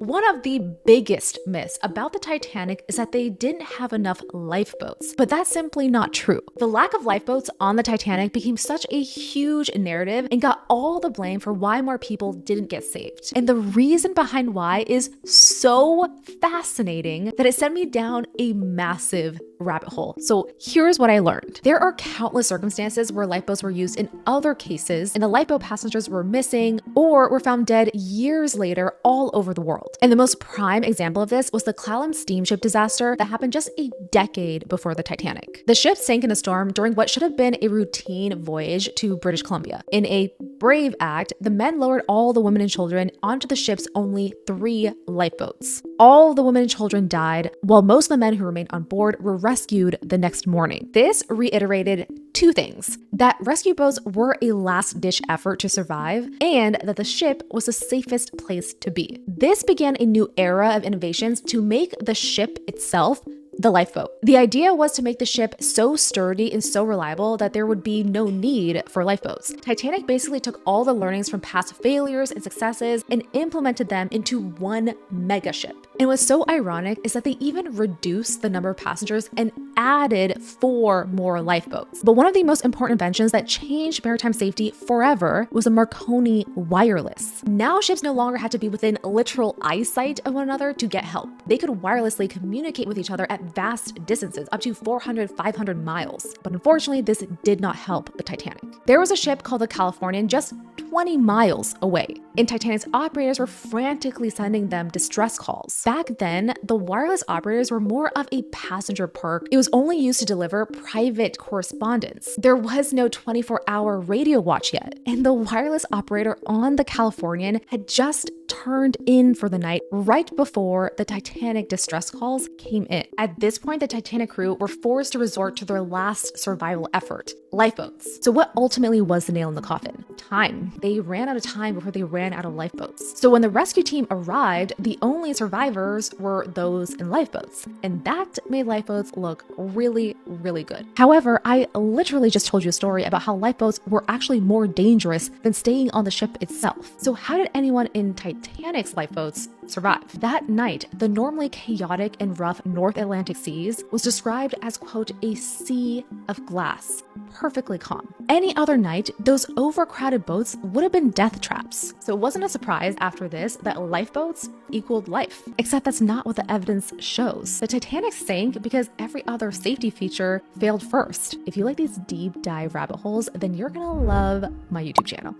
One of the biggest myths about the Titanic is that they didn't have enough lifeboats, but that's simply not true. The lack of lifeboats on the Titanic became such a huge narrative and got all the blame for why more people didn't get saved. And the reason behind why is so fascinating that it sent me down a massive rabbit hole. So here's what I learned. There are countless circumstances where lifeboats were used in other cases, and the lifeboat passengers were missing or were found dead years later all over the world. And the most prime example of this was the Clallam steamship disaster that happened just a decade before the Titanic. The ship sank in a storm during what should have been a routine voyage to British Columbia. In a brave act, the men lowered all the women and children onto the ship's only 3 lifeboats. All the women and children died, while most of the men who remained on board were rescued the next morning. This reiterated 2 things: that rescue boats were a last-ditch effort to survive, and that the ship was the safest place to be. This began a new era of innovations to make the ship itself the lifeboat. The idea was to make the ship so sturdy and so reliable that there would be no need for lifeboats. Titanic basically took all the learnings from past failures and successes and implemented them into one mega ship. And what's so ironic is that they even reduced the number of passengers and added 4 more lifeboats. But one of the most important inventions that changed maritime safety forever was the Marconi wireless. Now ships no longer had to be within literal eyesight of one another to get help. They could wirelessly communicate with each other at vast distances, up to 400, 500 miles. But unfortunately, this did not help the Titanic. There was a ship called the Californian just 20 miles away, and Titanic's operators were frantically sending them distress calls. Back then, the wireless operators were more of a passenger perk. It was only used to deliver private correspondence. There was no 24-hour radio watch yet, and the wireless operator on the Californian had just turned in for the night right before the Titanic distress calls came in. At this point, the Titanic crew were forced to resort to their last survival effort: lifeboats. So what ultimately was the nail in the coffin? Time. They ran out of time before they ran out of lifeboats. So when the rescue team arrived, the only survivors were those in lifeboats, and that made lifeboats look really, really good. However, I literally just told you a story about how lifeboats were actually more dangerous than staying on the ship itself. So how did anyone in Titanic's lifeboats survive? That night, the normally chaotic and rough North Atlantic seas was described as, quote, a sea of glass, perfectly calm. Any other night, those overcrowded boats would have been death traps. So it wasn't a surprise after this that lifeboats equaled life. Except that's not what the evidence shows. The Titanic sank because every other safety feature failed first. If you like these deep dive rabbit holes, then you're gonna love my YouTube channel.